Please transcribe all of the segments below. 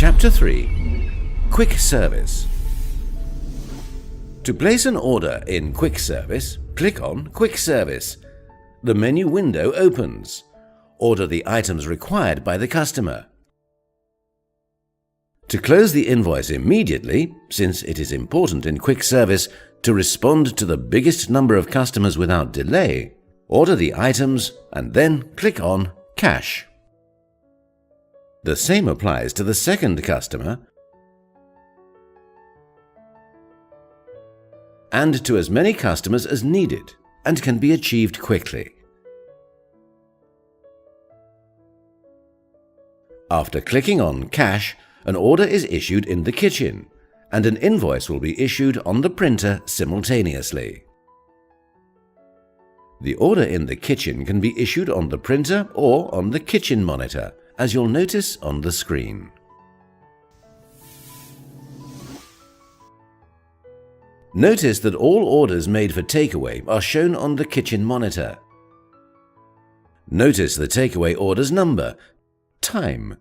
Chapter 3. Quick Service. To place an order in Quick Service, click on Quick Service. The menu window opens. Order the items required by the customer. To close the invoice immediately, since it is important in Quick Service to respond to the biggest number of customers without delay, order the items and then click on Cash. The same applies to the second customer and to as many customers as needed and can be achieved quickly. After clicking on Cash, an order is issued in the kitchen and an invoice will be issued on the printer simultaneously. The order in the kitchen can be issued on the printer or on the kitchen monitor, as you'll notice on the screen. Notice that all orders made for takeaway are shown on the kitchen monitor. Notice the takeaway order's number, time,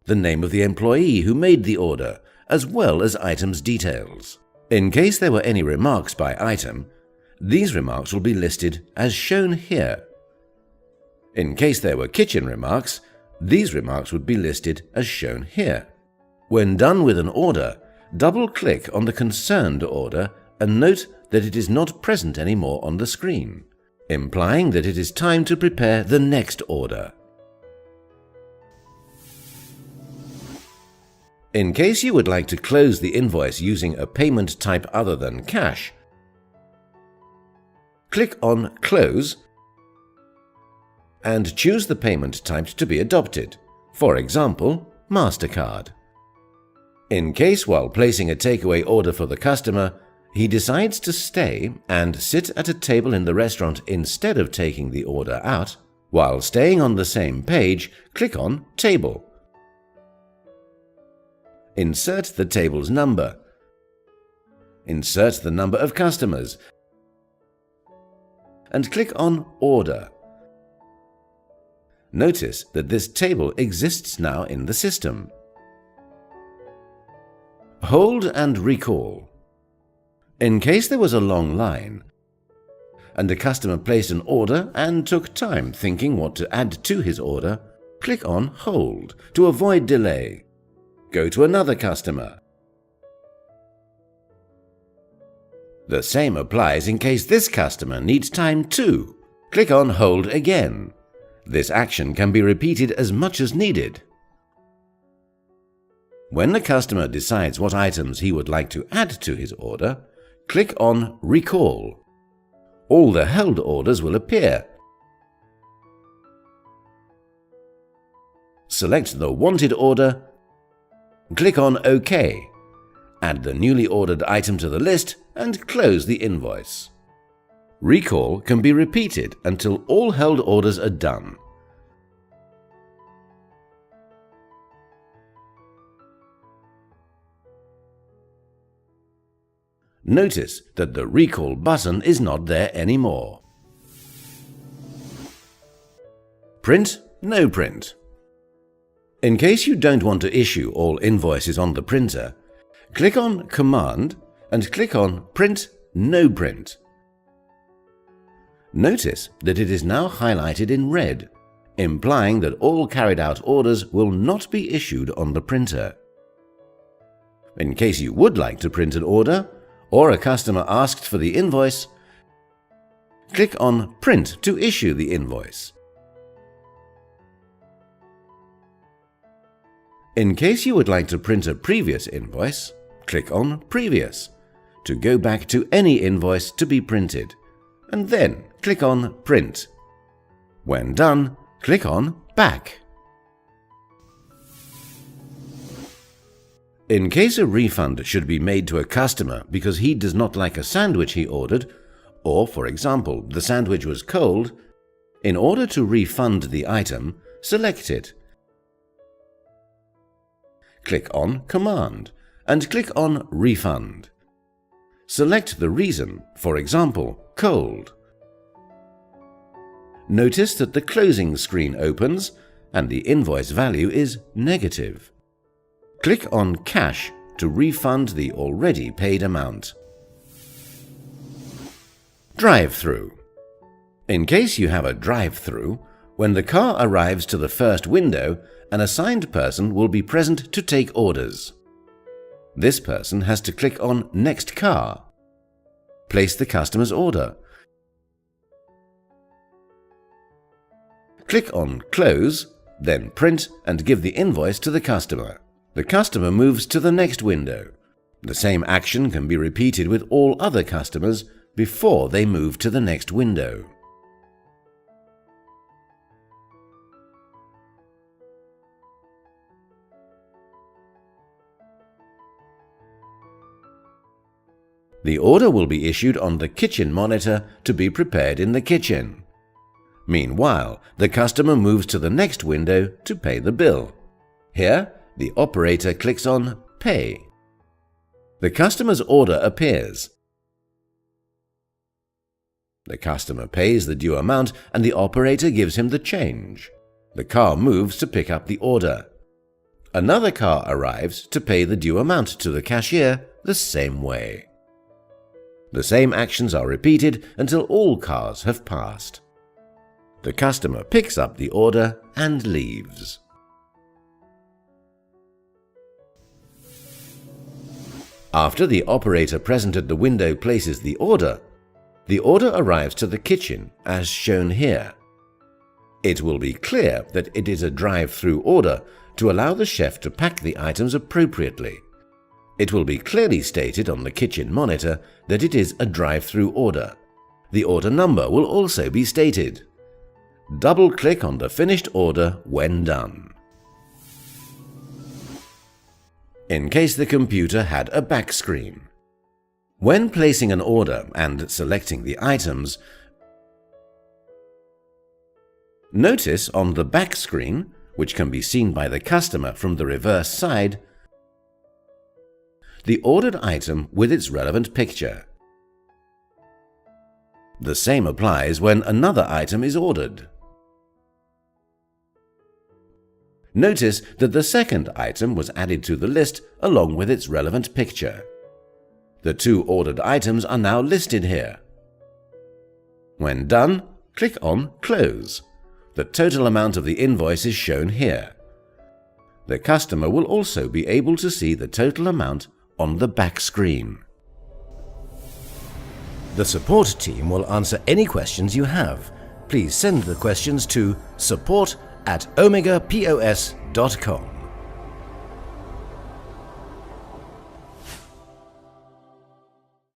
the name of the employee who made the order, as well as items details. In case there were any remarks by item, these remarks will be listed as shown here. In case there were kitchen remarks, these remarks would be listed as shown here. When done with an order, double-click on the concerned order and note that it is not present anymore on the screen, implying that it is time to prepare the next order. In case you would like to close the invoice using a payment type other than cash, click on Close and choose the payment type to be adopted, for example, MasterCard. In case while placing a takeaway order for the customer, he decides to stay and sit at a table in the restaurant instead of taking the order out, while staying on the same page, click on Table. Insert the table's number. Insert the number of customers and click on Order. Notice that this table exists now in the system. Hold and recall. In case there was a long line and a customer placed an order and took time thinking what to add to his order, click on Hold to avoid delay. Go to another customer. The same applies in case this customer needs time too. Click on Hold again. This action can be repeated as much as needed. When the customer decides what items he would like to add to his order, click on Recall. All the held orders will appear. Select the wanted order, click on OK, add the newly ordered item to the list and close the invoice. Recall can be repeated until all held orders are done. Notice that the Recall button is not there anymore. Print, no print. In case you don't want to issue all invoices on the printer, click on Command and click on Print, no print. Notice that it is now highlighted in red, implying that all carried out orders will not be issued on the printer. In case you would like to print an order, or a customer asked for the invoice, click on Print to issue the invoice. In case you would like to print a previous invoice, click on Previous to go back to any invoice to be printed, and then click on Print. When done, click on Back. In case a refund should be made to a customer because he does not like a sandwich he ordered, or, for example, the sandwich was cold, in order to refund the item, select it. Click on Command and click on Refund. Select the reason, for example, cold. Notice that the closing screen opens and the invoice value is negative. Click on Cash to refund the already paid amount. Drive-through. In case you have a drive-through, when the car arrives to the first window, an assigned person will be present to take orders. This person has to click on Next Car. Place the customer's order. Click on Close, then print and give the invoice to the customer. The customer moves to the next window. The same action can be repeated with all other customers before they move to the next window. The order will be issued on the kitchen monitor to be prepared in the kitchen. Meanwhile, the customer moves to the next window to pay the bill. Here, the operator clicks on Pay. The customer's order appears. The customer pays the due amount and the operator gives him the change. The car moves to pick up the order. Another car arrives to pay the due amount to the cashier the same way. The same actions are repeated until all cars have passed. The customer picks up the order and leaves. After the operator present at the window places the order arrives to the kitchen as shown here. It will be clear that it is a drive-through order to allow the chef to pack the items appropriately. It will be clearly stated on the kitchen monitor that it is a drive-through order. The order number will also be stated. Double-click on the finished order when done. In case the computer had a back screen. When placing an order and selecting the items, notice on the back screen, which can be seen by the customer from the reverse side, the ordered item with its relevant picture. The same applies when another item is ordered. Notice that the second item was added to the list along with its relevant picture. The two ordered items are now listed here. When done, click on Close. The total amount of the invoice is shown here. The customer will also be able to see the total amount on the back screen. The support team will answer any questions you have. Please send the questions to support@omegapos.com.